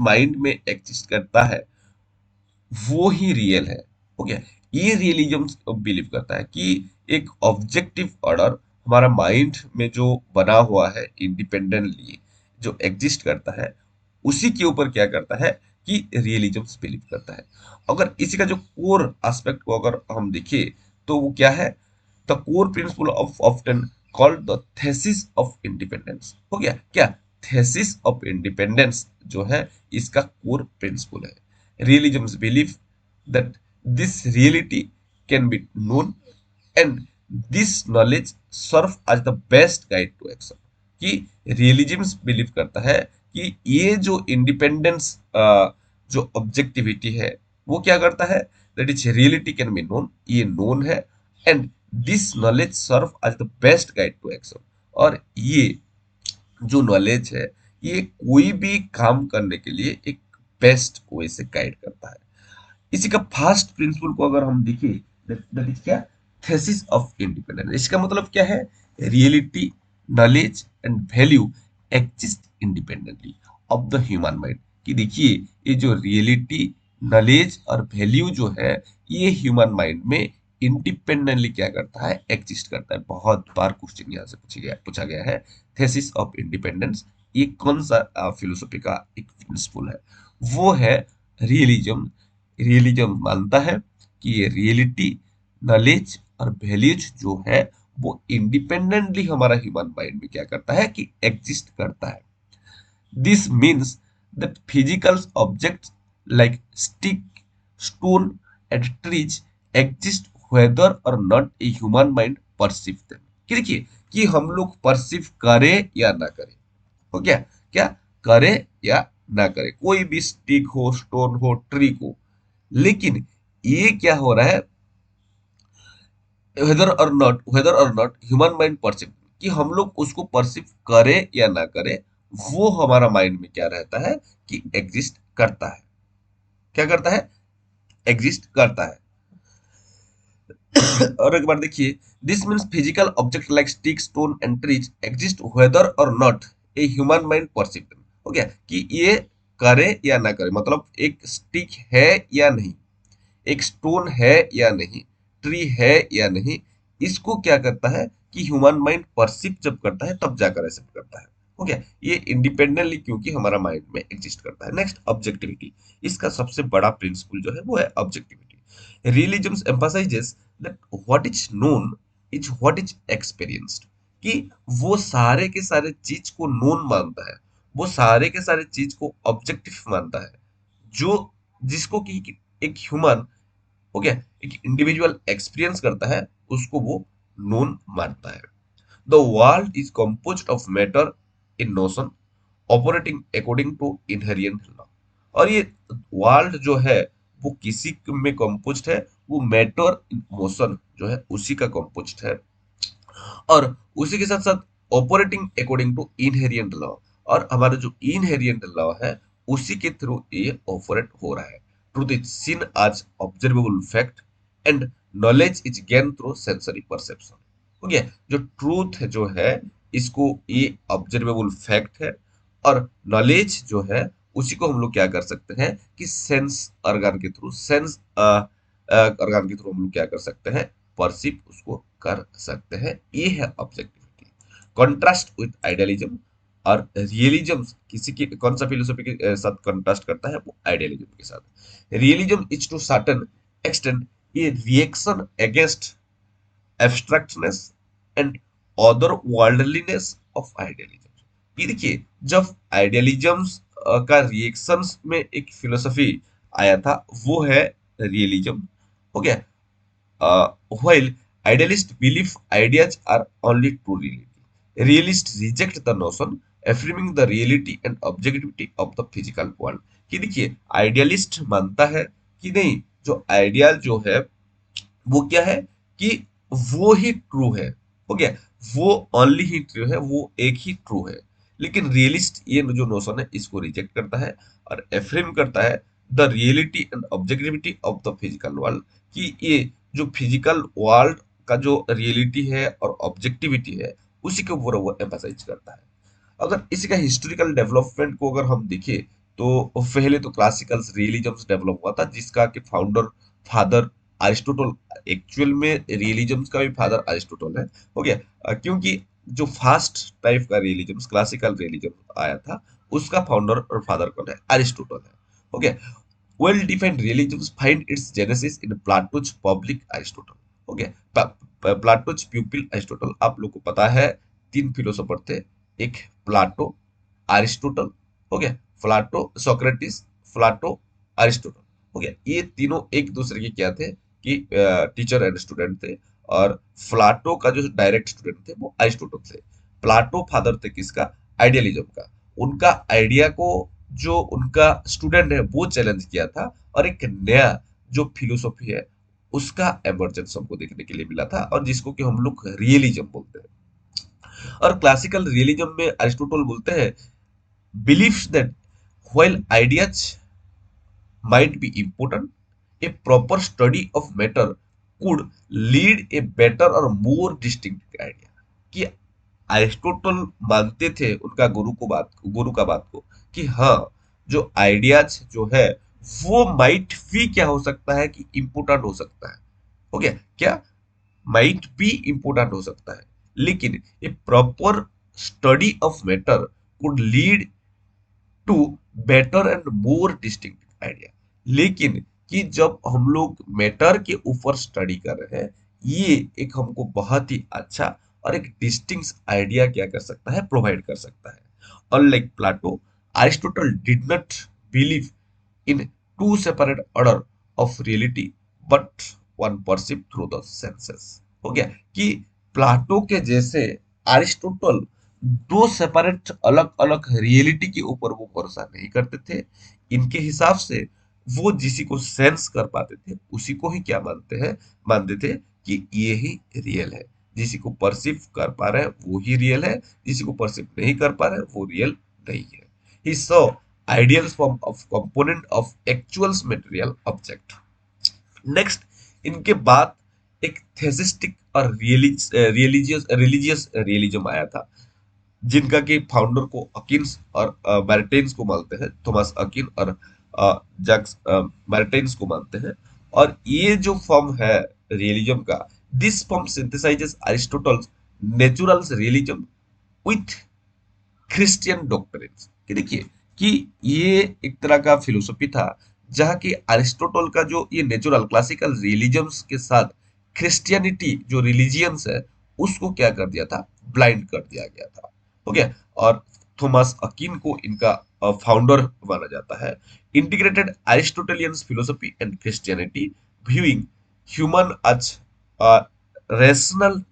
Mind में exist करता है वो ही रियल है। हो गया। ये रियलिज्म बिलीव करता है कि एक ऑब्जेक्टिव ऑर्डर हमारा माइंड में जो बना हुआ है इंडिपेंडेंटली जो एग्जिस्ट करता है उसी के ऊपर क्या करता है कि रियलिज्म बिलीव करता है। अगर इसी का जो कोर एस्पेक्ट को अगर हम देखें तो वो क्या है, the core principle of often called the thesis of independence. हो गया क्या, थेसिस ऑफ इंडिपेंडेंस जो है इसका कोर प्रिंसिपल है। Realism's belief that this reality can be known and this knowledge serve as the best guide to action। कि realism believe करता है कि ये जो इंडिपेंडेंस जो ऑब्जेक्टिविटी है वो क्या करता है, that is reality can be known, ये नोन है, and this knowledge serve as the best guide to action. और ये जो नॉलेज है ये कोई भी काम करने के लिए एक बेस्ट वे से गाइड करता है। इसी का फर्स्ट प्रिंसिपल को अगर हम देखें, दैट इज क्या, थेसिस ऑफ इंडिपेंडेंस। इसका मतलब क्या है, reality knowledge and value exist independently of the human mind. कि देखिए ये जो रियलिटी नॉलेज और वैल्यू जो है ये ह्यूमन माइंड में इंडिपेंडेंटली क्या करता है, एग्जिस्ट करता है। बहुत बार क्वेश्चन यहाँ से पूछा गया है थेसिस ऑफ इंडिपेंडेंस ये कौन सा फिलोसफी का एक प्रिंसिपल है, वो है रियलिज्म। रियलिज्म मानता है कि ये रियलिटी नॉलेज और वैल्यूज जो है वो इंडिपेंडेंटली हमारा ह्यूमन माइंड में क्या करता है कि एग्जिस्ट करता है। This means that physical objects like stick, stone and trees exist whether or not a human mind perceive them। कि देखिए कि हम लोग परसीव करें या ना करें, हो गया क्या, करे या ना करे कोई भी स्टिक हो, स्टोन हो, ट्री को, लेकिन ये क्या हो रहा है, वेदर और नॉट ह्यूमन माइंड परसीव, कि हम लोग उसको परसीव करें या ना करें वो हमारा माइंड में क्या रहता है कि एग्जिस्ट करता है। क्या करता है, एग्जिस्ट करता है। और एक बार देखिए, this means physical object like stick, stone and trees exist whether और not a human mind perceive them. हो गया कि ये करे या ना करे, मतलब एक स्टिक है या नहीं, एक स्टोन है या नहीं, ट्री है या नहीं, इसको क्या करता है कि ह्यूमन माइंड परसीव जब करता है तब जाकर एक्सेप्ट करता है। हो गया, ये इंडिपेंडेंटली क्योंकि हमारा माइंड में एग्जिस्ट करता है। नेक्स्ट ऑब्जेक्टिविटी, इसका सबसे बड़ा प्रिंसिपल जो है वो है objectivity. Realism emphasises that what is known is what is experienced. कि वो सारे के सारे चीज को नोन मानता है, वो सारे के सारे चीज को ऑब्जेक्टिव मानता है, जो जिसको कि एक ह्यूमन, हो गया, एक इंडिविजुअल एक्सपीरियंस करता है उसको वो नोन मानता है। The world is composed of matter in notion operating according to inherent law. और ये वर्ल्ड जो है वो किसी में कंपोज्ड है, वो मैटर इन मोशन जो है उसी का कंपोज्ड है, और उसी के साथ साथ operating according to inherent law, और हमारा जो इनहेरिएंट लॉ है उसी के थ्रू ये ऑपरेट हो रहा है। Truth is seen as observable fact and knowledge is gain through sensory perception. हो गया, जो ट्रूथ जो है इसको ये ऑब्जर्वेबल फैक्ट है, और नॉलेज जो है उसी को हम लोग क्या कर सकते हैं कि सेंस ऑर्गन के थ्रू, सेंस ऑर्गन के थ्रू हम लोग क्या कर सकते हैं, परसीव उसको कर सकते हैं। ये है ऑब्जेक्टिविटी। कॉन्ट्रास्ट विद आइडियलिज्म, और रियलिज्म किसी की कौन सा फिलोसफी के साथ कॉन्ट्रास्ट करता है, वो आइडियलिज्म के साथ। Realism is to certain extent a reaction against abstractness and other worldliness of idealism. ये देखिए, जब आइडियलिज्म का रिएक्शंस में एक फिलोसफी आया था वो है रियलिज्म। हो गया, while idealists believe ideas are only true reality, realists reject the notion, affirming the reality and objectivity of the physical world। कि देखिए आइडियलिस्ट मानता है कि नहीं, जो आइडियल जो है वो क्या है कि वो ही ट्रू है। हो गया, वो ओनली ही ट्रू है, वो एक ही ट्रू है। लेकिन रियलिस्ट ये जो नोशन है इसको रिजेक्ट करता है और एफ्रेम करता है the reality and objectivity of the physical world. कि ये जो फिजिकल वर्ल्ड का जो रियलिटी है और ऑब्जेक्टिविटी है उसी के ऊपर वो एम्फसाइज करता है। अगर इसी का हिस्टोरिकल डेवलपमेंट को अगर हम देखें तो पहले तो क्लासिकल रियलिज्म डेवलप हुआ था, जिसका कि फाउंडर फादर अरिस्टोटल, एक्चुअल में रियलिज्म का भी फादर अरिस्टोटल है। हो गया। क्योंकि जो फास्ट टाइप का रियलिज्म, क्लासिकल रियलिज्म आया था, उसका फाउंडर और फादर कौन है? अरिस्टोटल है। हो गया। Well defined realism find its genesis in Plato's public Aristotle. हो गया। प्लाटोज प्यूपिल अरिस्टोटल, आप लोग को पता है, तीन फिलोसोफर थे, एक प्लाटो, अरिस्टोटल, हो गया, प्लाटो सोक्रेटिस, प्लाटो अरिस्टोटल। हो गया। ये तीनों एक दूसरे के क्या थे कि टीचर एंड स्टूडेंट थे। और प्लाटो का जो डायरेक्ट स्टूडेंट थे वो अरिस्टोटल थे। प्लाटो फादर थे किसका? आइडियलिज्म का। उनका आइडिया को जो उनका स्टूडेंट है वो चैलेंज किया था, और एक नया जो फिलोसॉफी है उसका एमर्जेंस हमको देखने के लिए मिला था, और जिसको कि हम लोग रियलिज्म बोलते हैं। और क्लासिकल रियलिज्म में अरिस्टोटल बोलते हैं, believes that while ideas might be important, a proper study of matter could lead a better or more distinct idea। कि अरिस्टोटल मानते थे उनका गुरु का बात को, कि हाँ, जो आइडियाज जो है वो माइट भी क्या हो सकता है कि इम्पोर्टेंट हो सकता है। हो गया क्या? माइट बी इम्पोर्टेंट हो सकता है, लेकिन a proper study of matter could lead to better and more distinct idea. लेकिन कि जब हम लोग मैटर के ऊपर स्टडी कर रहे हैं, ये एक हमको बहुत ही अच्छा और एक डिस्टिंक्ट आइडिया क्या कर सकता है? प्रोवाइड कर सकता है। Unlike Plato, Aristotle did not believe in two separate order of reality, but one perceive through the senses. हो गया। कि प्लाटो के जैसे अरिस्टोटल दो सेपरेट अलग अलग रियलिटी के ऊपर वो भरोसा नहीं करते थे। इनके हिसाब से वो जिसी को सेंस कर पाते थे उसी को ही क्या मानते थे कि ये ही रियल है। जिसी को परसीव कर पा रहे हैं वो ही रियल है, जिसी को परसीव नहीं कर पा रहे हैं वो रियल नहीं है। He saw ideal form of component of actual material object. Next, इनके बाद एक थेसिस्टिक और रिलीजियस रिलीजियस रियलिज्म आया था, जिनका कि फाउंडर को अकिन्स और मैर्टेन्स को मानते हैं, थॉमस अकिन और जैक्स मैर्टेन्स को मानते हैं। और ये जो फॉर्म है रियलिज्म का, this form synthesizes Aristotle's natural realism with Christian doctrines. कि देखिए कि ये एक तरह का फिलोसफी था, जहाँ की अरिस्टोटल का जो ये नेचुरल क्लासिकल रिलीजन्स के साथ क्रिश्चियनिटी जो रिलीजियंस है उसको क्या कर दिया था? ब्लाइंड कर दिया गया था। हो गया। और थॉमस अकिन को इनका फाउंडर माना जाता है। Integrated Aristotelian philosophy and Christianity, viewing human as rational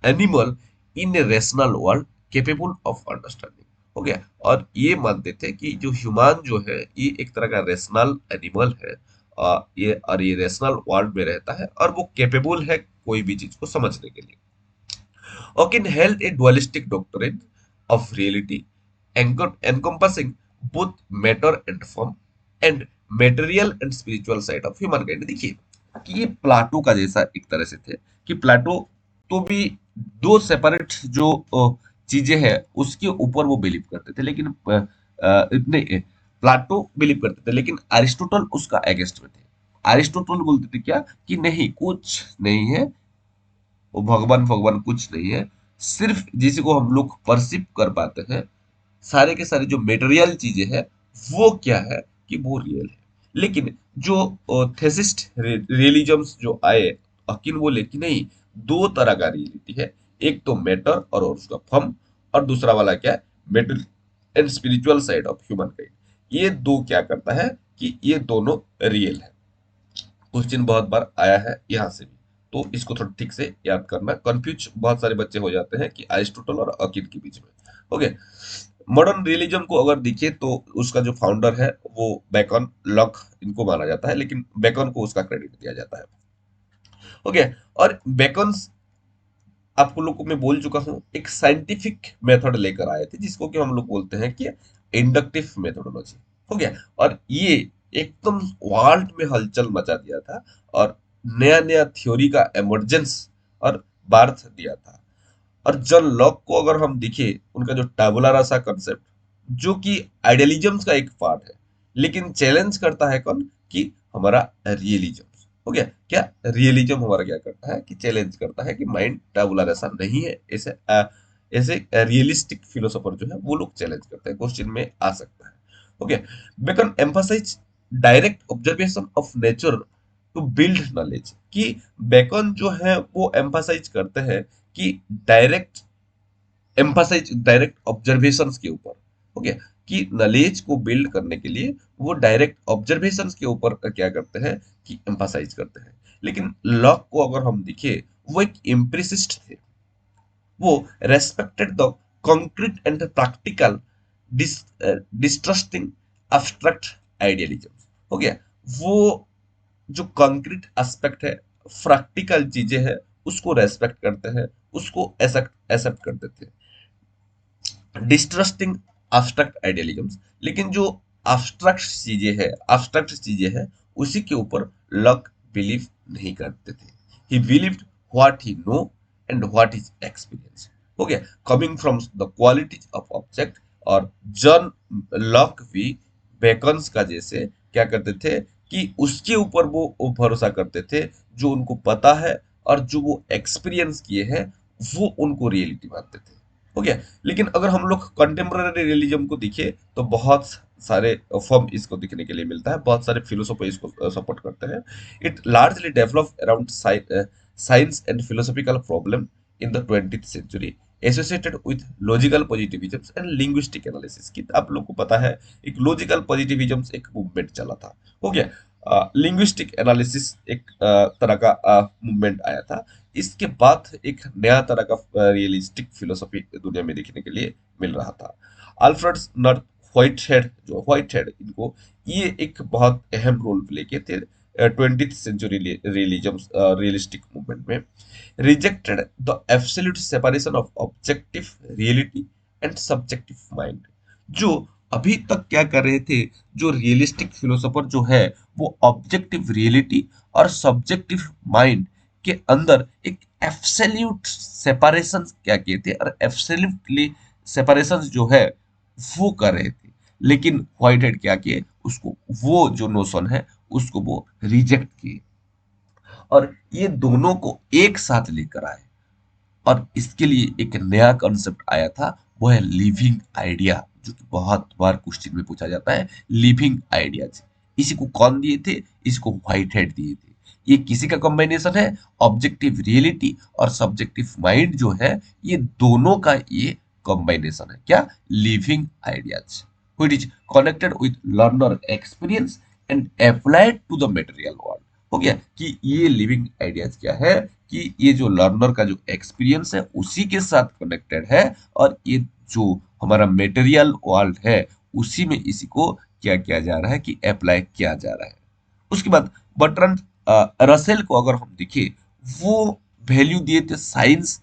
animal in a rational world capable of understanding. हो गया। और ये मानते थे कि जो ह्यूमन जो है ये एक तरह का रेशनल एनिमल है, ये रेशनल वर्ल्ड में रहता है और वो केपेबल है कोई भी चीज को समझने के लिए। Hawking held a dualistic doctrine of reality, encompassing both matter and form, and material and spiritual side of humankind। देखिए कि ये प्लाटो का जैसा एक तरह से थे, कि प्लाटो तो भी दो सेपरेट जो चीजें हैं उसके ऊपर वो बिलीव करते थे, लेकिन नहीं, प्लाटो बिलीव करते थे लेकिन अरिस्टोटल उसका अगेंस्ट में थे। अरिस्टोटल बोलते थे क्या? कि नहीं, कुछ नहीं है, वो भगवान भगवान कुछ नहीं है, सिर्फ जिसको हम लोग परसिव कर पाते हैं, सारे के सारे जो मेटेरियल चीजें हैं वो क्या है कि वो रियल है। लेकिन जो थेसिस्ट रियलिजम्स जो आए, अकिन बोले कि नहीं, दो तरह का रियलिटी है, एक तो मैटर और उसका फॉर्म, और दूसरा वाला क्या है? Matter and spiritual side of humankind. ये दो क्या करता है कि ये दोनों रियल है। क्वेश्चन बहुत बार आया है यहाँ से भी, तो इसको थोड़ा ठीक से याद करना। कंफ्यूज बहुत सारे बच्चे हो जाते हैं कि अरिस्टोटल और अकिन के बीच में। ओके। मॉडर्न रियलिज्म को अगर देखिए तो उसका जो फाउंडर है वो बेकन, लॉक इनको माना जाता है, लेकिन बेकन को उसका क्रेडिट दिया जाता है। ओके। और बेकन, आपको लोग को मैं बोल चुका हूँ, एक साइंटिफिक मेथड लेकर आए थे जिसको कि हम लोग बोलते हैं कि इंडक्टिव मेथोडोलॉजी। हो गया। और ये एकदम वर्ल्ड में हलचल मचा दिया था, और नया नया थ्योरी का एमर्जेंस और बार्थ दिया था। और जॉन लॉक को अगर हम देखें, उनका जो टैबुला रासा कंसेप्ट जो कि आइडियलिज्म का एक पार्ट है, लेकिन चैलेंज करता है कौन? कि हमारा रियलिज्म। हो गया क्या? रियलिज्म हमारा क्या करता है कि चैलेंज करता है कि माइंड टैबुला रसा नहीं है। ऐसे ऐसे रियलिस्टिक फिलोसोफर जो है वो लोग चैलेंज करते हैं, क्वेश्चन में आ सकता है। Okay, Bacon emphasize direct observation of nature to build knowledge. कि बेकन जो है वो एम्फासाइज करते हैं कि डायरेक्ट एम्फासाइज डायरेक्ट ऑब्जर्वेशंस के ऊपर। हो गया कि नॉलेज को बिल्ड करने के लिए वो डायरेक्ट ऑब्जर्वेशंस के ऊपर क्या करते हैं कि एम्फासाइज करते हैं। लेकिन लॉक को अगर हम देखें, वो एक एम्पिरिसिस्ट थे। वो respected the concrete and practical, distrusting abstract idealism. हो गया, वो जो कॉन्क्रीट एस्पेक्ट है, प्रैक्टिकल चीजें हैं, उसको रेस्पेक्ट करते हैं, उसको एक्सेप्ट एक्सेप्ट कर देते हैं। डिस्ट्रस्टिंग एब्स्ट्रैक्ट आइडियलिज्म, लेकिन जो एब्स्ट्रैक्ट चीजें हैं उसी के ऊपर लॉक बिलीव नहीं करते थे। He believed what he know and what is experience. हो गया, coming from the qualities of object. और जॉन लॉक भी बेकन्स का जैसे क्या करते थे कि उसके ऊपर वो भरोसा करते थे जो उनको पता है, और जो वो एक्सपीरियंस किए हैं वो उनको रियलिटी मानते थे। हो गया, लेकिन अगर हम लोग कंटेम्प्रेरी रियलिज्म को देखें तो बहुत सारे फॉर्म इसको देखने के लिए मिलता है, बहुत सारे फिलोसोफर इसको सपोर्ट करते हैं। It largely develop around science and philosophical problem in the 20th century, associated with logical positivism and linguistic analysis. की आप लोग को पता है एक लॉजिकल पॉजिटिविज्म एक मूवमेंट चला था। हो गया, लिंग्विस्टिक एनालिसिस एक तरह का मूवमेंट आया था। इसके बाद एक नया तरह का रियलिस्टिक फिलोसफी दुनिया में देखने के लिए मिल रहा था। अल्फ्रेड नॉट व्हाइट हेड इनको ये एक बहुत अहम रोल प्ले किए थे 20th century realism realistic movement में। Rejected the absolute separation of objective reality and subjective mind. जो अभी तक क्या कर रहे थे, जो रियलिस्टिक फिलोसोफर जो है वो ऑब्जेक्टिव रियलिटी और सब्जेक्टिव माइंड के अंदर एक एब्सोल्यूट सेपरेशन क्या किए थे, और एब्सोल्यूटली सेपरेशन जो है वो कर रहे थे। लेकिन व्हाइट हेड क्या किए, उसको वो जो नोशन है उसको वो रिजेक्ट किए, और ये दोनों को एक साथ लेकर आए। और इसके लिए एक नया कॉन्सेप्ट आया था, वो है लिविंग आइडिया, जो कि बहुत बार क्वेश्चन में पूछा जाता है। लिविंग आइडियाज इसी को कौन दिए थे? इसको व्हाइट हेड दिए थे। ये किसी का कॉम्बिनेशन है, ऑब्जेक्टिव रियलिटी और सब्जेक्टिव माइंड जो है, ये दोनों का ये कॉम्बिनेशन है। क्या? Living ideas which is connected with learner experience and applied to the material world. हो गया कि ये लिविंग आइडियाज क्या है कि ये जो लर्नर का जो एक्सपीरियंस है उसी के साथ कनेक्टेड है, और ये जो हमारा मटेरियल वर्ल्ड है उसी में इसी को क्या किया जा रहा है कि अप्लाई किया जा रहा है। उसके बाद बर्ट्रैंड रसेल को अगर हम देखें, वो वैल्यू दिए थे साइंस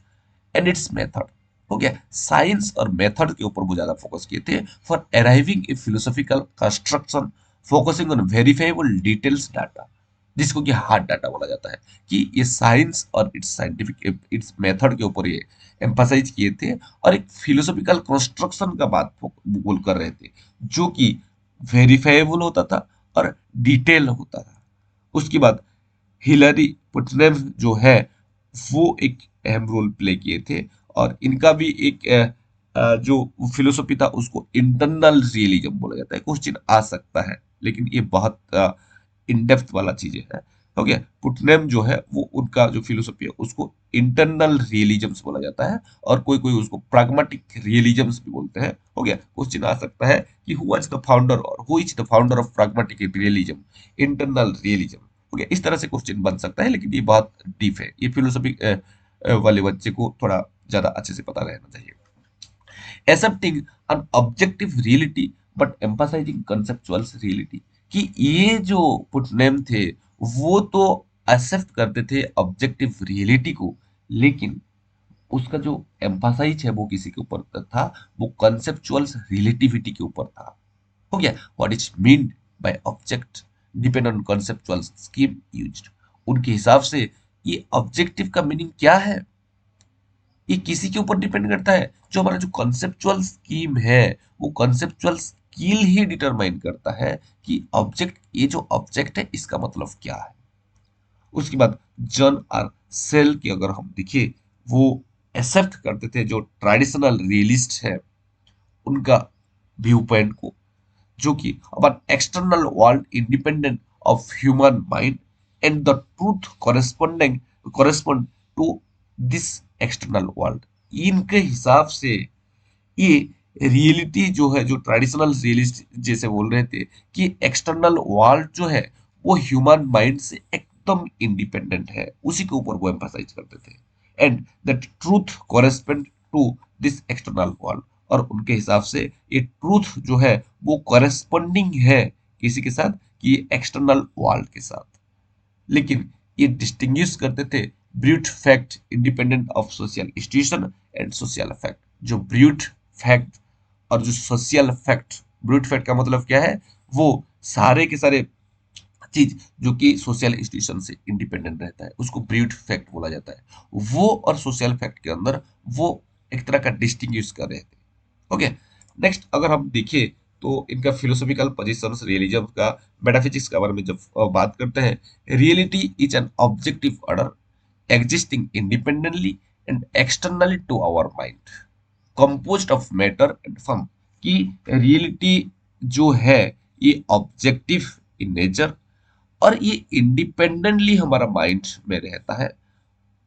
एंड इट्स मेथड। हो गया, साइंस और मेथड के ऊपर वो ज्यादा फोकस किए थे for arriving A philosophical construction, focusing on verifiable details data, जिसको कि हार्ड डाटा बोला जाता है। कि ये साइंस और इट्स साइंटिफिक इट्स मेथड के ऊपर ये एम्फासाइज किए थे, और एक फिलोसॉफिकल कंस्ट्रक्शन का बात बोल कर रहे थे, जो कि वेरीफाइबल होता था और डिटेल होता था। उसके बाद हिलरी पुटनेम जो है वो एक अहम रोल प्ले किए थे, और इनका भी एक जो फिलोसफी था उसको इंटरनल रियलिज्म बोला जाता है। क्वेश्चन आ सकता है, लेकिन ये बहुत इन डेप्थ वाला चीजें है। हो गया, पुटनेम जो है वो उनका जो फिलोसफी है उसको इंटरनल रियलिज्म्स बोला जाता है, और कोई कोई उसको प्राग्मेटिक रियलिज्म्स भी बोलते हैं। हो गया, क्वेश्चन आ सकता है कि हु वाज द फाउंडर और who is the founder of pragmatic realism, internal realism. Okay, इस तरह से क्वेश्चन बन सकता है, लेकिन ये बहुत डीप है, ये फिलोसफी वाले बच्चे को थोड़ा ज्यादा अच्छे से पता रहना चाहिए। Accepting an objective reality but emphasizing conceptual reality। कि ये जो पुटनेम थे वो तो एक्सेप्ट करते थे ऑब्जेक्टिव रियलिटी को, लेकिन उसका जो एम्फासाइज है वो किसी के ऊपर था, वो कंसेप्चुअल रिलेटिविटी के ऊपर था। हो गया, what is mean by object depend on conceptual scheme used. उनके हिसाब से ये ऑब्जेक्टिव का मीनिंग क्या है, ये किसी के ऊपर डिपेंड करता है, जो हमारा जो कॉन्सेप्चुअल स्कीम है, वो कॉन्सेप्चुअल स्किल ही डिटरमाइन करता है कि ऑब्जेक्ट, ये जो ऑब्जेक्ट है इसका मतलब क्या है। उसके बाद जॉन आर सेल की अगर हम देखिए, वो एक्सेप्ट करते थे जो ट्रेडिशनल रियलिस्ट है उनका व्यू पॉइंट को, जो कि about external world independent of human mind and the truth correspond to this external world। इनके हिसाब से ये रियलिटी जो है, जो ट्रेडिशनल रियलिस्ट जैसे बोल रहे थे कि एक्सटर्नल वर्ल्ड जो है वो ह्यूमन माइंड से एकदम इंडिपेंडेंट है, उसी के ऊपर वो एम्फसाइज करते थे। And that truth correspond to this external world, और उनके हिसाब से ये ट्रूथ जो है वो कॉरेस्पॉन्डिंग है किसी के साथ, कि एक्सटर्नल वर्ल्ड के साथ। लेकिन ये डिस्टिंग्विश करते थे brute fact independent of social institution and social fact. जो ब्रूट फैक्ट और जो सोशल फैक्ट, ब्रूट फैक्ट का मतलब क्या है, वो सारे के सारे चीज जो कि सोशल इंस्टीट्यूशन से इंडिपेंडेंट रहता है उसको ब्रूट फैक्ट बोला जाता है। वो और सोशल फैक्ट के अंदर वो एक तरह का डिस्टिंग्विश कर रहे थे। ओके, नेक्स्ट अगर हम देखें तो इनका फिलोसॉफिकल पोजीशंस रियलिज्म का, मेटाफिजिक्स के बारे में जब बात करते हैं, reality is an objective order existing independently and externally to our mind, composed of matter and form. कि रियलिटी जो है ये ऑब्जेक्टिव इन नेचर, और ये इंडिपेंडेंटली हमारा माइंड में रहता है,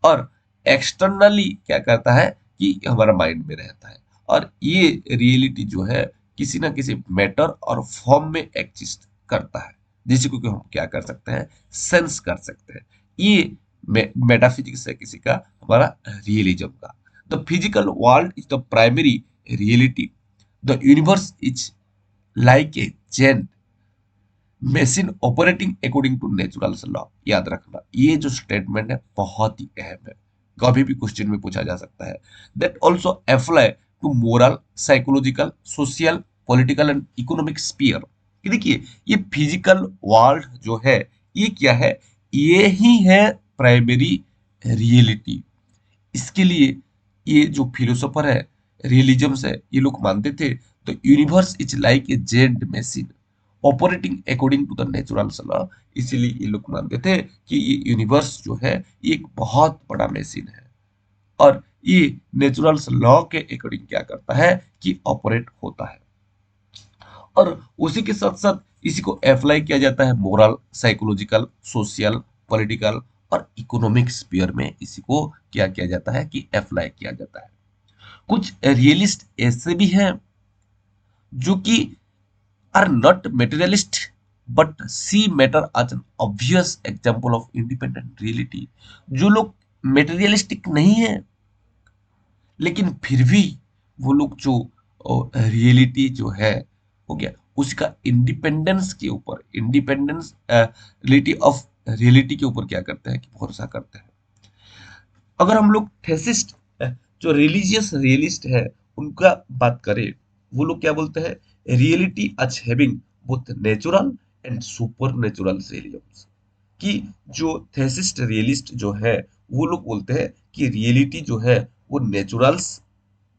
और एक्सटर्नली क्या करता है कि हमारा माइंड में रहता है। और ये रियलिटी जो है किसी ना किसी मैटर और फॉर्म में एग्जिस्ट करता है, जिसको कि हम क्या कर सकते हैं, सेंस कर सकते हैं। ये मेटाफिजिक्स है किसी का, हमारा रियलिज्म का। The physical world is the primary reality, the universe is like a chain machine operating according to natural law. याद रखना, ये जो स्टेटमेंट है बहुत ही अहम है, कभी भी क्वेश्चन में पूछा जा सकता है। That also apply to moral, psychological, social, political and economic sphere. देखिए, ये फिजिकल वर्ल्ड जो है ये क्या है, ये ही है प्राइमरी रियलिटी। इसके लिए ये जो फिलोसोफर है, रियलिज्म है, ये लोग मानते थे तो universe is like a jade machine operating according to the natural law. इसीलिए ये लोग मानते थे कि ये यूनिवर्स जो है ये एक बहुत बड़ा मशीन है, और ये नेचुरल लॉ के अकॉर्डिंग क्या करता है कि ऑपरेट होता है। और उसी के साथ साथ इसी को अप्लाई किया जाता है मोरल, साइकोलॉजिकल, सोशल, पॉलिटिकल और इकोनॉमिक स्फीयर में, इसी को क्या किया जाता है कि अप्लाई किया जाता है। कुछ रियलिस्ट ऐसे भी हैं जो कि are not materialist but see matter as an obvious example of independent reality. जो लोग मेटेरियलिस्टिक नहीं है लेकिन फिर भी वो लोग जो रियलिटी जो है, हो गया, उसका इंडिपेंडेंस के ऊपर, इंडिपेंडेंस रियलिटी ऑफ रियलिटी के ऊपर क्या करते हैं कि भरोसा करते हैं। अगर हम लोग थेसिस्ट, जो रिलीजियस रियलिस्ट है, उनका बात करें, वो लोग क्या बोलते हैं, reality as having both natural and super natural realisms. कि जो थेसिस्ट रियलिस्ट जो है वो लोग बोलते हैं कि रियलिटी जो है वो naturals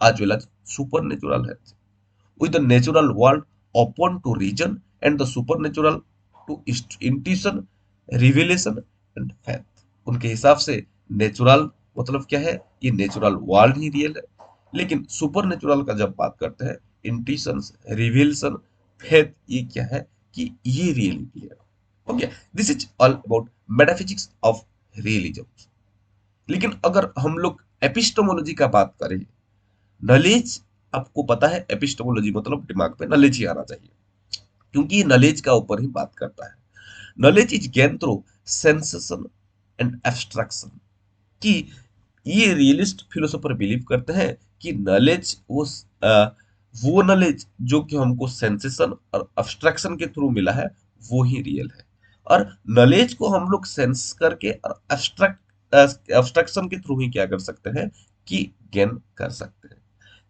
as well as supernatural है, with the natural world open to reason and the supernatural to intuition, revelation and faith। उनके हिसाब से नेचुरल मतलब क्या है, ये नेचुरल वर्ल्ड ही रियल है, लेकिन सुपर नेचुरल का जब बात करते हैं, इंट्यूशन, रिवेलेशन, फेथ, ये क्या है कि ये रियलिटी है। Okay, this is all about metaphysics of realism. लेकिन अगर हम लोग एपिस्टेमोलॉजी का बात करें, नॉलेज, आपको पता है एपिस्टेमोलॉजी मतलब दिमाग पे नॉलेज ही आना चाहिए, क्योंकि ये नॉलेज का ऊपर ही बात करता है। Knowledge is gain through sensation and abstraction. कि ये रियलिस्ट फिलोसोफर बिलीव करते हैं कि नॉलेज वो नॉलेज जो कि हमको सेंसेशन और एब्स्ट्रैक्शन के थ्रू मिला है वो ही रियल है, और नॉलेज को हम लोग सेंस करके और एब्स्ट्रैक्शन के थ्रू ही क्या कर सकते हैं कि गेन कर सकते हैं।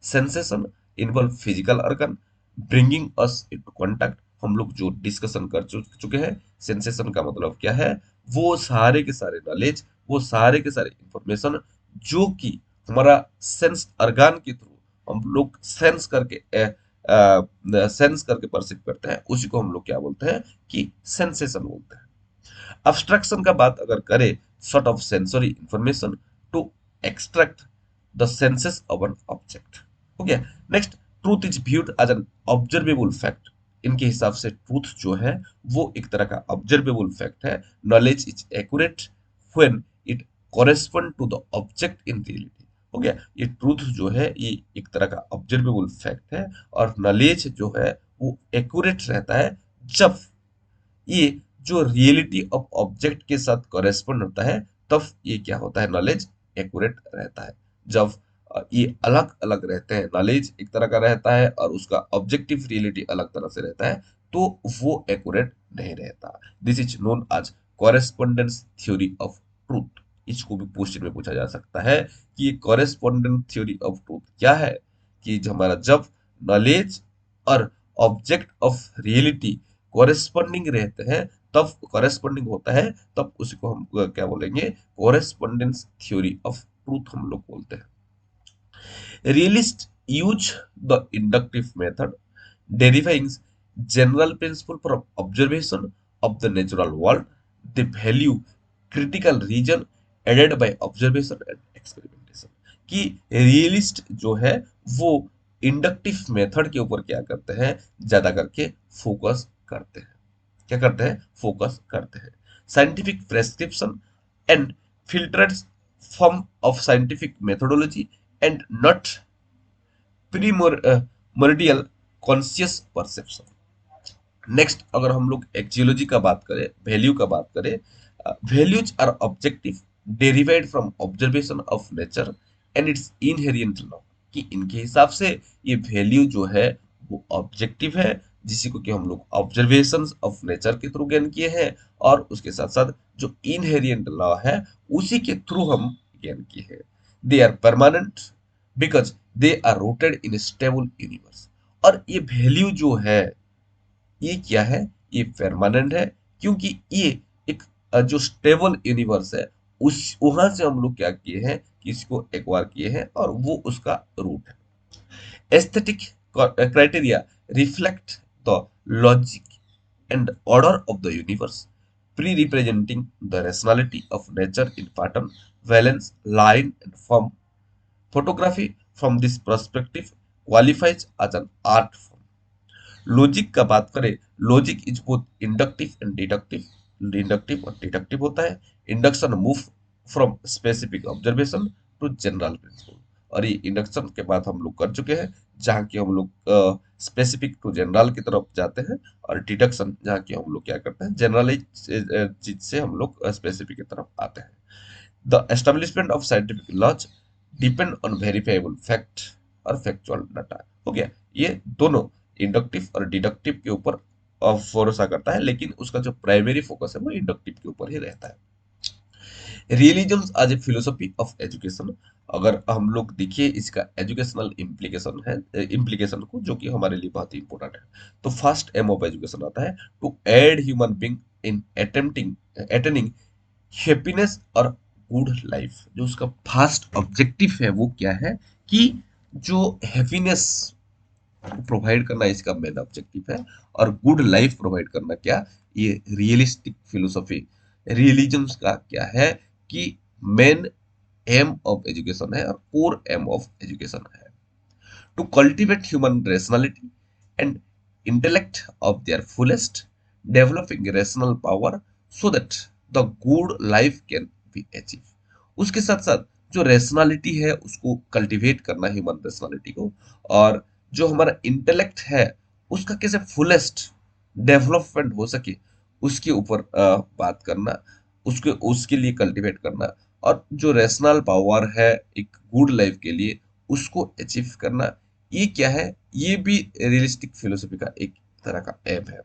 Sensation involve physical organ bringing अस इनटू कांटेक्ट। हम लोग जो डिस्कशन कर चुके हैं, सेंसेशन का मतलब क्या है, वो सारे के सारे नॉलेज, वो सारे के सारे इंफॉर्मेशन जो कि हमारा सेंस organ के थ्रू हम लोग सेंस करके परसीव करते हैं, उसी को हम लोग क्या बोलते हैं कि सेंसेशन बोलते हैं। अब्स्ट्रक्शन का बात अगर करें, sort of sensory information to extract the senses of an object. हो गया। Next, truth is viewed as an observable fact. इनके हिसाब से ट्रूथ जो है वो एक तरह का ऑब्जर्वेबल फैक्ट है। Knowledge is accurate when it correspond to the object in reality. हो गया। ये ट्रूथ जो है ये एक तरह का ऑब्जर्वेबल फैक्ट है, और नॉलेज जो है वो एक्यूरेट रहता है जब ये जो रियलिटी ऑफ ऑब्जेक्ट के साथ कॉरेस्पॉन्ड होता है, तब ये क्या होता है, नॉलेज एक्यूरेट रहता है। जब ये अलग अलग रहते हैं, नॉलेज एक तरह का रहता है और उसका ऑब्जेक्टिव रियलिटी अलग तरह से रहता है, तो वो एक्यूरेट नहीं रहता। This is known as correspondence theory of truth. इसको भी क्वेश्चन में पूछा जा सकता है कि ये कॉरेस्पॉन्डेंस थ्योरी ऑफ ट्रूथ क्या है, कि जो हमारा जब नॉलेज और ऑब्जेक्ट ऑफ रियलिटी कोरेस्पॉन्डिंग रहते हैं, तब कोरेस्पॉन्डिंग होता है, तब उसी को हम क्या बोलेंगे, कोरेस्पॉन्डेंस थ्योरी ऑफ ट्रूथ हम लोग बोलते हैं। Realists use the inductive method, deriving general principle from observation of the natural world. They value critical region added by observation and experimentation. कि रियलिस्ट जो है वो इंडक्टिव मेथड के ऊपर क्या करते हैं, ज्यादा करके फोकस करते हैं। क्या करते हैं, फोकस करते हैं। Scientific prescription and filtered form of scientific methodology and not primordial conscious perception. Next, अगर हम लोग एक्जियोलॉजी का बात करें, वैल्यू का बात करें, values are objective derived from observation of nature and its inherent law. कि इनके हिसाब से ये वैल्यू जो है वो ऑब्जेक्टिव है, जिसी को कि हम लोग ऑब्जर्वेशन ऑफ नेचर के थ्रू गेन किए हैं, और उसके साथ साथ जो इनहेरिएंट लॉ है उसी के थ्रू हम गेन किए हैं। They are permanent because they are rooted in stable universe. और ये वैल्यू जो है ये क्या है, ये परमानेंट है, क्योंकि ये एक जो स्टेबल यूनिवर्स है उस वहां से हम लोग क्या किए हैं कि इसको एक्वायर किए हैं, और वो उसका रूट है। Aesthetic criteria reflect the logic and order of the universe, pre-representing the rationality of nature in pattern, valence, line, and form. Photography, from this perspective, qualifies as an art form. Logic का बात करें, logic is both inductive and deductive. Inductive और deductive होता है। Induction move from specific observation to general principle. और ये induction के बाद हम लोग कर चुके हैं, जहाँ की हम लोग स्पेसिफिक टू जनरल की तरफ जाते हैं, और डिडक्शन जहाँ की हम लोग क्या करते हैं, जनरलाइज चीज से हम लोग स्पेसिफिक की तरफ आते हैं। The establishment of scientific laws depend on verifiable fact और फैक्चुअल डाटा। हो गया। ये दोनों इंडक्टिव और डिडक्टिव के ऊपर भरोसा करता है, लेकिन उसका जो प्राइमरी फोकस है वो इंडक्टिव के ऊपर ही रहता है। Realism as a philosophy of education. अगर हम लोग देखिए इसका एजुकेशनल इम्प्लीकेशन है, इम्प्लीकेशन को, जो कि हमारे लिए बहुत ही इंपॉर्टेंट है। तो फर्स्ट एम ऑफ एजुकेशन आता है to aid human being in attaining happiness और गुड लाइफ। जो उसका फर्स्ट ऑब्जेक्टिव है वो क्या है, कि जो हैप्पीनेस प्रोवाइड करना इसका मेन ऑब्जेक्टिव है, और गुड लाइफ प्रोवाइड करना क्या, ये रियलिस्टिक फिलोसफी रियलिजम्स का क्या है, कि मेन एम ऑफ एजुकेशन है और कोर एम ऑफ एजुकेशन है। To cultivate human rationality and intellect of their fullest, developing rational power so that the good life can be achieve. उसके साथ साथ जो रेशनैलिटी है उसको कल्टीवेट करना, ह्यूमन रेशनैलिटी को, और जो हमारा इंटेलेक्ट है उसका कैसे फुलेस्ट डेवलपमेंट हो सके उसके ऊपर बात करना, उसके उसके लिए कल्टीवेट करना, और जो रेशनल पावर है एक गुड लाइफ के लिए उसको अचीव करना, ये क्या है, ये भी रियलिस्टिक फिलोसफी का एक तरह का एम है।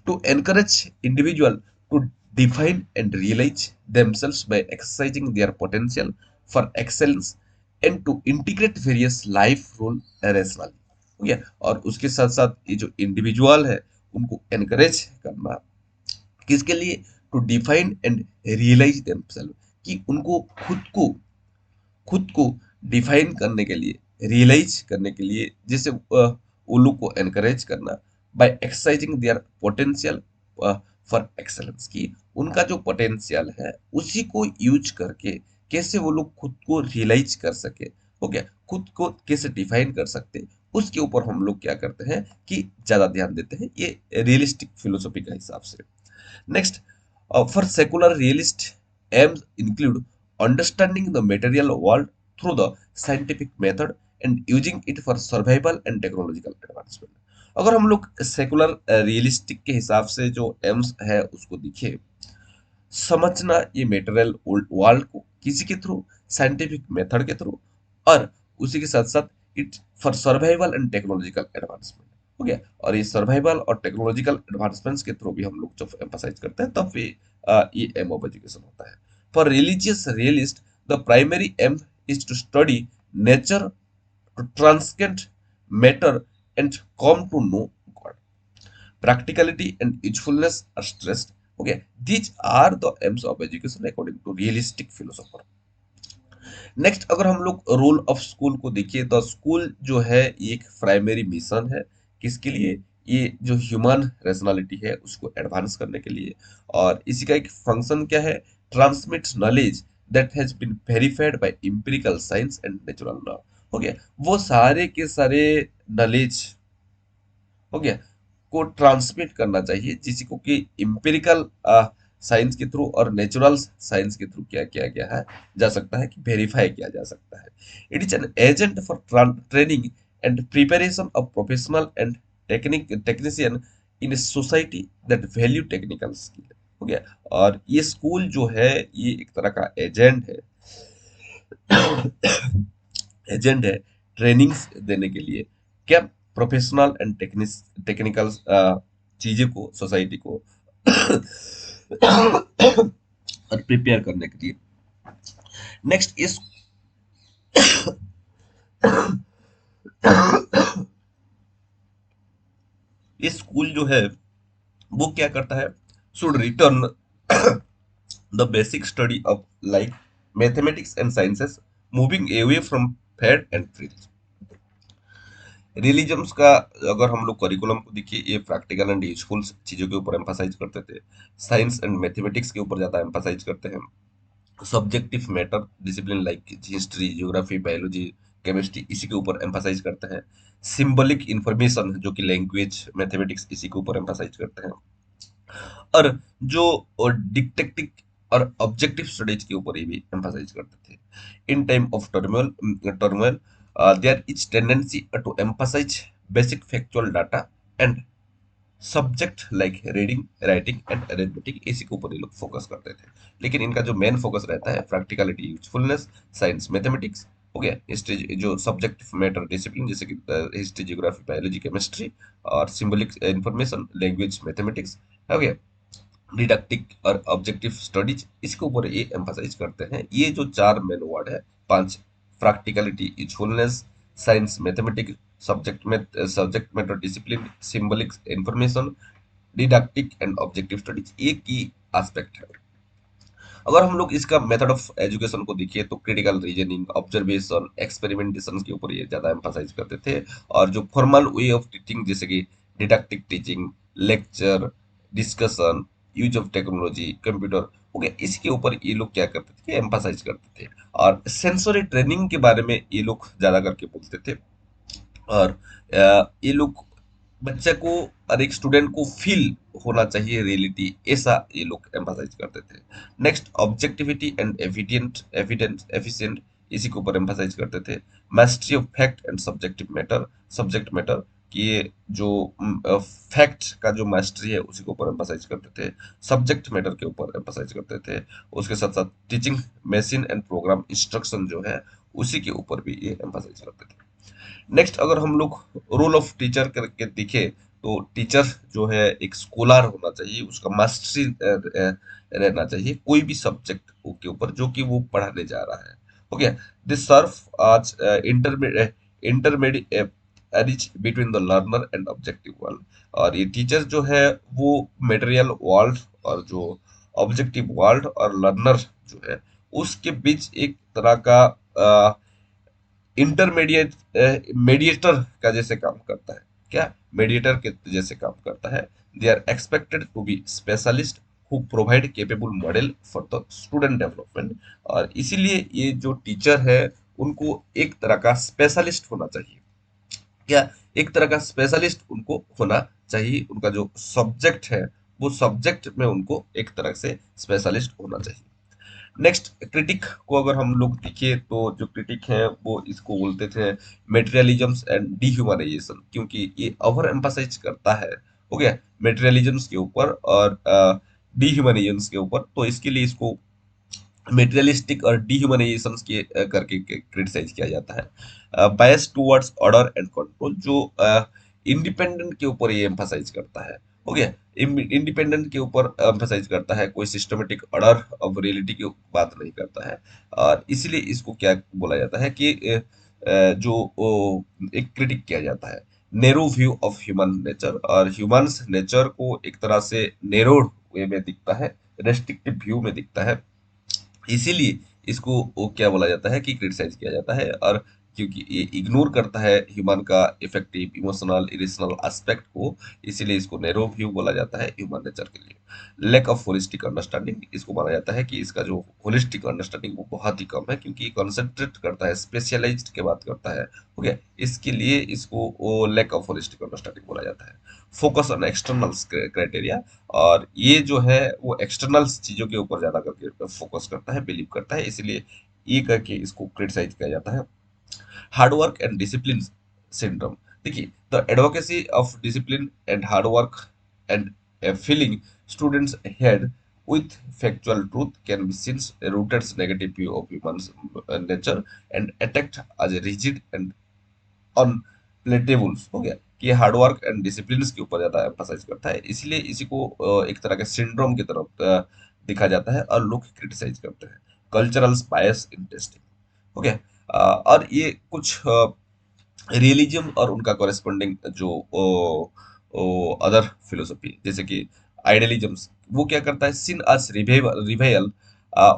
to encourage individual to define and realize themselves by exercising their potential for excellence and to integrate various life role rationally। ठीक है। और उसके साथ साथ ये जो इंडिविजुअल है उनको एनकरेज करना, किसके लिए, to define and realise themselves, कि उनको खुद को डिफाइन करने के लिए, रियलाइज करने के लिए, जैसे वो लोग को एनकरेज करना by exercising their potential for excellence, की उनका जो पोटेंशियल है उसी को यूज करके कैसे वो लोग खुद को रियलाइज कर सके, हो गया, खुद को कैसे डिफाइन कर सकते, उसके ऊपर हम लोग क्या करते हैं कि ज्यादा ध्यान देते हैं, ये रियलिस्टिक फिलोसफी का हिसाब से। Next, for secular realist, aims include understanding the material world through the scientific method and using it for survival and technological advancement। अगर हम लोग सेकुलर रियलिस्टिक के हिसाब से जो एम्स है उसको दिखे, समझना ये मेटेरियल वर्ल्ड को किसी के थ्रू, साइंटिफिक मेथड के थ्रू, और उसी के साथ साथ it for survival and technological advancement, हो गया। और ये सर्वाइवल और टेक्नोलॉजिकल एडवांसमेंट्स के थ्रू भी हम लोग जब एम्फसाइज करते हैं तब ये एम ऑफ एजुकेशन होता है। For religious realist, the primary aim is to study nature, to transcend matter and come to know God. Practicality and usefulness are stressed. Okay, these are the aims of education according to realistic philosopher. Next, अगर हम लोग role of school को देखिए तो school जो है ये एक प्राइमरी मिशन है, किसके लिए, ये जो ह्यूमन रेशनैलिटी है उसको एडवांस करने के लिए। और इसी का एक फंक्शन क्या है, transmit knowledge that has been verified by empirical science and natural law, हो गया। वो सारे के सारे नॉलेज, हो गया, को ट्रांसमिट करना चाहिए, जिसको कि इम्पेरिकल साइंस के थ्रू और नेचुरल साइंस के थ्रू क्या किया गया है जा सकता है, कि वेरीफाई किया जा सकता है। It is an agent for training and preparation of professional and technician in society that value technical skill, हो गया। और ये स्कूल जो है ये एक तरह का एजेंट है, एजेंट है ट्रेनिंग्स देने के लिए, क्या, प्रोफेशनल एंड टेक्निकल चीजें को, सोसाइटी को और प्रिपेयर करने के लिए। नेक्स्ट, इस स्कूल जो है वो क्या करता है, should return the basic study of like mathematics and sciences, moving away from fad and frills. Religions का अगर हम लोग करिकुलम को देखिए, ये प्रैक्टिकल एंड यूजफुल चीजों के ऊपर एम्फासाइज करते थे, साइंस एंड मैथमेटिक्स के ऊपर ज्यादा एम्फासाइज करते हैं, subjective matter discipline like history, geography, biology, chemistry इसी के ऊपर एम्फासाइज करते हैं, सिंबलिक इंफॉर्मेशन जो कि लैंग्वेज, मैथमेटिक्स इसी के ऊपर एम्फासाइज करते हैं, और जो डिटेक्टिव और ऑब्जेक्टिव स्टडीज के ऊपर ये भी एम्फासाइज करते थे। In time of turmoil there is tendency to emphasize basic factual data and subject like reading, writing and arithmetic, इसी के ऊपर ये लोग फोकस करते थे। लेकिन इनका जो मेन फोकस रहता है प्रैक्टिकलिटी, यूजफुलनेस, साइंस, मैथमेटिक्स, हो गया, हिस्ट्री जो सब्जेक्ट मैटर डिसिप्लिन जैसे कि हिस्ट्री, ज्योग्राफी, बायोलॉजी, केमिस्ट्री, और सिंबलिक इंफॉर्मेशन, लैंग्वेज, मैथमेटिक्स, हो गया, डिडक्टिक और ऑब्जेक्टिव स्टडीज, इसके ऊपर ये एम्फासाइज करते हैं। ये जो चार मेन वर्ड है, पांच, practicality, usefulness, science, mathematics, subject matter discipline, symbolic information, didactic and objective studies, एक ही एस्पेक्ट है। अगर हम लोग इसका मेथड ऑफ एजुकेशन को देखिए तो क्रिटिकल रीजनिंग, ऑब्जर्वेशन, एक्सपेरिमेंटेशन के ऊपर ये ज्यादा एम्फासाइज करते थे। और जो फॉर्मल वे ऑफ टीचिंग जैसे कि didactic teaching, lecture, discussion, use of technology, computer, हो गया, इसके ऊपर ये लोग क्या करते थे, एम्फासाइज करते थे। और सेंसरी ट्रेनिंग के बारे में ये लोग ज्यादा करके बोलते थे। और ये लोग बच्चे को और एक स्टूडेंट को फील होना चाहिए रियलिटी, ऐसा ये लोग एम्फासाइज करते थे। नेक्स्ट, ऑब्जेक्टिविटी एंड एफिशिएंट, इसी के ऊपर एम्फासाइज करते थे। Mastery of fact and subject matter, कि ये जो फैक्ट का जो मास्टरी है उसी के ऊपर एम्फासाइज करते थे, सब्जेक्ट मैटर के ऊपर एम्फासाइज करते थे। उसके साथ साथ teaching machine and programme instruction जो है उसी के ऊपर भी ये एम्फासाइज करते थे। नेक्स्ट, अगर हम लोग रोल ऑफ टीचर करके देखें तो टीचर जो है एक स्कॉलर होना चाहिए, उसका मास्टरी रहना चाहिए कोई भी सब्जेक्ट के ऊपर जो कि वो पढ़ाने जा रहा है, हो गया। दिस सर्व आज intermediate between the learner and objective world. और ये टीचर जो है वो मटेरियल वर्ल्ड और जो ऑब्जेक्टिव वर्ल्ड और लर्नर जो है उसके बीच एक तरह का इंटरमीडिएट मेडिएटर का जैसे काम करता है। क्या मेडिएटर के जैसे काम करता है। They are expected to be specialist who provide capable model for the student development. और इसीलिए ये जो टीचर है उनको एक तरह का स्पेशलिस्ट होना चाहिए। क्या एक तरह का स्पेशलिस्ट उनको होना चाहिए। उनका जो सब्जेक्ट है वो सब्जेक्ट में उनको एक तरह से स्पेशलिस्ट होना चाहिए। नेक्स्ट क्रिटिक को अगर हम लोग देखें तो जो क्रिटिक है वो इसको बोलते थे मेटेरियलिज्म्स एंड डिह्यूमनाइजेशन, क्योंकि ये ओवर एम्फासाइज करता है, हो गया, मेटेरियलिज्म्स के ऊपर और डिह्यूमनाइजेशंस के ऊपर। तो इसके लिए इसको मेटेरियलिस्टिक और डिह्यूमनाइजेशन के करके क्रिटिसाइज किया जाता है। Bias towards order and control, जो इंडिपेंडेंट के ऊपर ये एम्फासाइज करता है, हो गया, इंडिपेंडेंट के ऊपर एम्फासाइज करता है, कोई सिस्टमेटिक ऑर्डर ऑफ रियलिटी की बात नहीं करता है। और इसीलिए इसको क्या बोला जाता है कि जो एक क्रिटिक किया जाता है narrow view of human nature, और ह्यूमंस नेचर को एक तरह से नेरोड वे में दिखता है, रेस्ट्रिक्टिव व्यू में दिखता है। इसीलिए इसको वो क्या बोला जाता है कि क्रिटिसाइज किया जाता है। और क्योंकि ये इग्नोर करता है ह्यूमन का इफेक्टिव इमोशनल इरेशनल एस्पेक्ट को, इसीलिए इसको नैरो व्यू बोला जाता है ह्यूमन नेचर के लिए। लैक ऑफ होलिस्टिक अंडरस्टैंडिंग, इसको माना जाता है कि इसका जो होलिस्टिक अंडरस्टैंडिंग वो बहुत ही कम है, क्योंकि ये कॉन्सेंट्रेट करता है, स्पेशलाइज्ड के बात करता है, हो गया, इसके लिए इसको लैक ऑफ होलिस्टिक अंडरस्टैंडिंग बोला जाता है। फोकस ऑन एक्सटर्नल क्राइटेरिया, और ये जो है वो एक्सटर्नल चीजों के ऊपर ज्यादा करके फोकस करता है, बिलीव करता है, इसलिए ये करके इसको क्रिटिसाइज किया जाता है। Hard work and discipline syndrome, देखिए, the advocacy of discipline and hard work and feeling students head with factual truth can be seen rooted negative view of human nature and attacked as a rigid and unpalatables, हो गया, कि ये hard work and discipline के ऊपर ज्यादा emphasise करता है, इसलिए इसी को एक तरह के सिंड्रोम की तरफ दिखा जाता है और लोग क्रिटिसाइज करते हैं। कल्चरल बायस इन टेस्टिंग, हो गया। और ये कुछ रियलिज्म और उनका कॉरेस्पॉन्डिंग जो अदर फिलोसफी जैसे कि आइडियलिज्म, वो क्या करता है, since us revival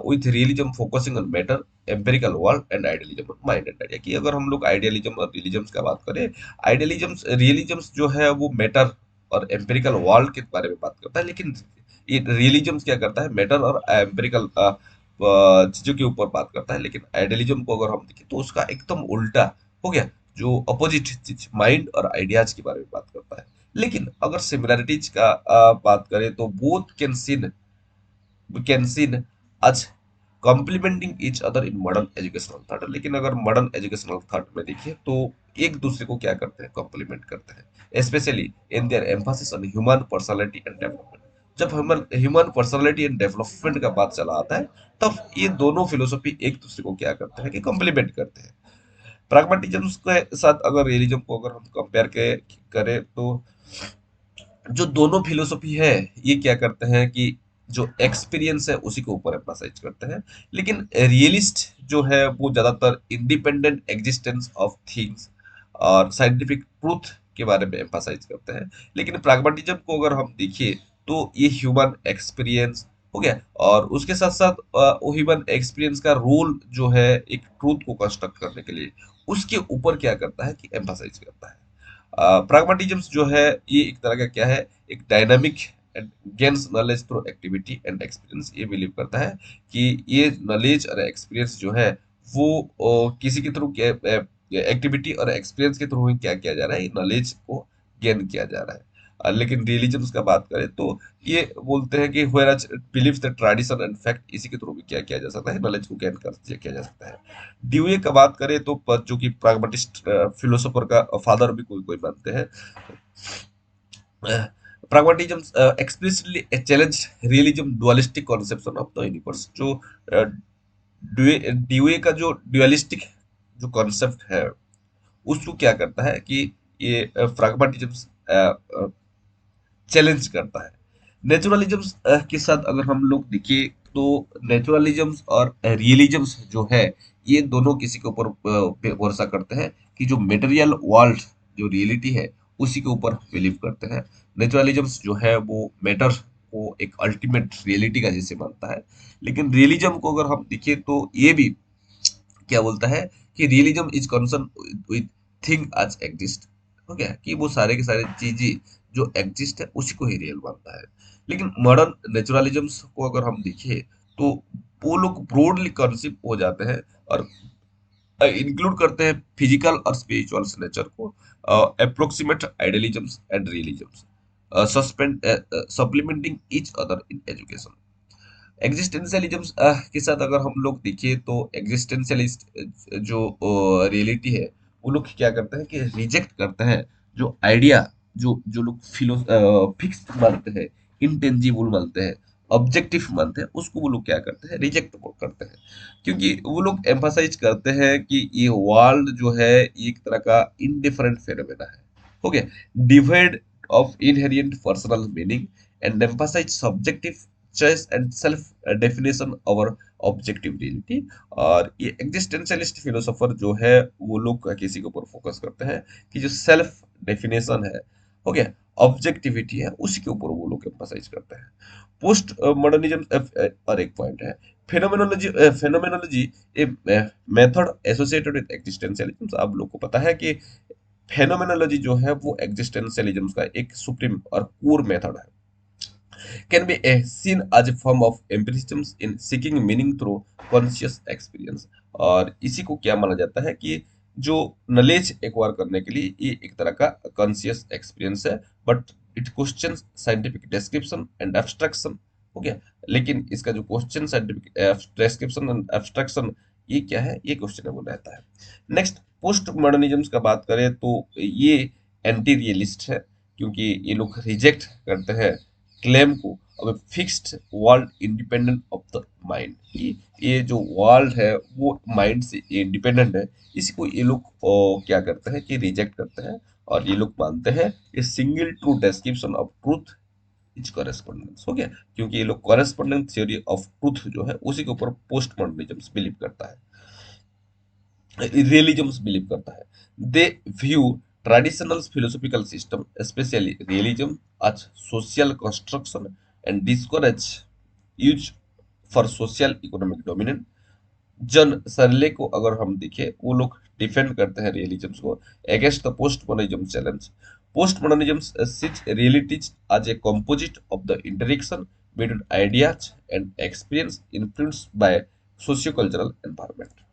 with realism focusing on matter empirical world and idealism mind and idea, कि अगर हम लोग आइडियलिज्म और रियलिज्म का बात करें, आइडियलिज्म रियलिज्म जो है वो मैटर और एम्पिरिकल वर्ल्ड के बारे में बात करता है, लेकिन ये रियलिज्म क्या करता है, मैटर और एम्पिरिकल चीजों के ऊपर बात करता है। लेकिन आइडियलिज्म को अगर हम देखें तो उसका एकदम उल्टा, हो गया, जो अपोजिट चीज माइंड और आइडियाज के बारे में बात करता है। लेकिन अगर सिमिलरिटीज का बात करें तो both can seen as complementing each other in modern educational thought. लेकिन अगर मॉडर्न एजुकेशनल थॉट में देखिए तो एक दूसरे को क्या करते हैं, कॉम्प्लीमेंट करते हैं, specially in their emphasis on human personality and development. जब human human personality and development का बात चला आता है, तब ये दोनों फिलोसफी एक दूसरे को क्या करते हैं कि कॉम्प्लीमेंट करते हैं। प्रैग्मेटिज्म के साथ अगर रियलिज्म को अगर हम कंपेयर के करें तो जो दोनों फिलोसफी है ये क्या करते हैं कि जो एक्सपीरियंस है उसी के ऊपर एम्फसाइज करते हैं। लेकिन रियलिस्ट जो है वो ज्यादातर इंडिपेंडेंट एग्जिस्टेंस ऑफ थिंग्स और साइंटिफिक ट्रूथ के बारे में एम्फसाइज करते हैं। लेकिन प्रैग्मेटिज्म को अगर हम देखिए तो ये ह्यूमन एक्सपीरियंस, हो गया, और उसके साथ साथ ह्यूमन एक्सपीरियंस का रोल जो है एक ट्रूथ को कंस्ट्रक्ट करने के लिए उसके ऊपर क्या करता है कि एम्फसाइज करता है। प्रैग्मेटिज्म जो है ये एक तरह का क्या है, एक dynamic and gains knowledge through activity and experience. ये बिलीव करता है कि ये नॉलेज और एक्सपीरियंस जो है वो किसी के थ्रू एक्टिविटी और एक्सपीरियंस के थ्रू ही क्या किया जा रहा है, नॉलेज को गेन किया जा रहा है। लेकिन रिलीजन्स का बात करें तो ये बोलते हैं कि whereas believes the tradition and fact, इसी के थ्रू भी क्या किया जा सकता है, नॉलेज को गेन कर किया जा सकता है। ड्यूए का बात करें तो जो कि प्राग्मेटिस्ट फिलोसोफर का फादर भी कोई कोई मानते हैं, pragmatism explicitly challenge realism dualistic conception of the universe। जो ड्यूए का जो ड्यूअलिस्टिक जो कॉन्सेप्ट है उसको क्या करता है कि ये pragmatism चैलेंज करता है। नेचुरलिज्म के साथ अगर हम लोग देखिए तो नेचुरलिज्म और रियलिज्म जो है ये दोनों किसी के ऊपर भरोसा करते हैं कि जो मटेरियल वर्ल्ड जो रियलिटी है उसी के ऊपर बिलीव करते हैं। नेचुरलिज्म जो है वो मैटर को एक अल्टीमेट रियलिटी का जैसे मानता है। लेकिन रियलिज्म को अगर हम देखिए तो ये भी क्या बोलता है कि realism is concern with thing as exist. हो गया कि वो सारे के सारे चीजें जो एग्जिस्ट है उसी को ही रियल मानता है। लेकिन मॉडर्न नेचुरलिज्म को अगर हम देखें तो वो लोग ब्रॉडली कंसेप्ट हो जाते हैं और इंक्लूड करते हैं फिजिकल और स्पिरिचुअल नेचर को, approximate idealisms and realisms, suspend supplementing each other in education. Existentialism के साथ अगर हम लोग देखें तो एग्जिस्टेंशियलिस्ट जो रियलिटी है वो लोग क्या करते हैं कि रिजेक्ट करते हैं जो आइडिया, जो जो लोग फिलो फिक्स्ड मानते हैं, इनटेंजिबल मानते हैं, ऑब्जेक्टिव मानते हैं, उसको वो लोग क्या करते हैं, रिजेक्ट करते हैं। क्योंकि वो लोग एम्फासाइज करते हैं कि ये वर्ल्ड जो है ये एक तरह का इनडिफरेंट फेनोमेना है, हो गया, divide of inherent personal meaning and emphasize subjective choice and self definition और ऑब्जेक्टिव रियलिटी। और ये एग्जिस्टेंशियलिस्ट फिलोसोफर जो है वो लोग किसी के ऊपर फोकस करते हैं कि जो सेल्फ डेफिनेशन है, हो गया, ऑब्जेक्टिविटी है, उसी के ऊपर वो लोग एम्फसाइज करते हैं। पोस्ट मॉडर्निज्म और एक पॉइंट है phenomenology. Phenomenology a method associated with existentialism. आप लोग को पता है कि फेनोमेनोलॉजी जो है वो एग्जिस्टेंशियलिज्म का एक सुप्रीम और कोर मेथड है, can be seen as a form of empiricism in seeking meaning through conscious experience। और इसी को क्या माना जाता है कि जो नॉलेज एक्वायर करने के लिए ये एक तरह का कॉन्शियस एक्सपीरियंस है, but it question scientific description and abstraction. हो गया, लेकिन इसका जो question scientific description and abstraction ये क्या है, ये क्वेश्चनेबल रहता है। नेक्स्ट, पोस्ट मॉडर्निज्म का बात करें तो ये एंटी रियलिस्ट है, क्योंकि ये लोग रिजेक्ट करते हैं क्लेम को अब fixed world independent of the mind, ये जो वर्ल्ड है वो माइंड से इंडिपेंडेंट है। इसी को ये लोग क्या करते हैं कि रिजेक्ट करते हैं, और ये लोग मानते हैं कि single true description of truth is correspondence. हो गया, क्योंकि ये लोग कॉरेस्पॉन्डेंस थ्योरी ऑफ ट्रूथ जो है उसी के ऊपर पोस्ट मॉडर्निज्म बिलीव करता है, realisms believe करता है। They view traditional philosophical system, especially realism, as social construction and discourage use for social economic dominance। जन सरले को अगर हम देखें वो लोग डिफेंड करते हैं रियलिज्म को against the post modernism challenge. Post modernism sees realities as a composite of the interaction between ideas and experience influenced by socio-cultural environment।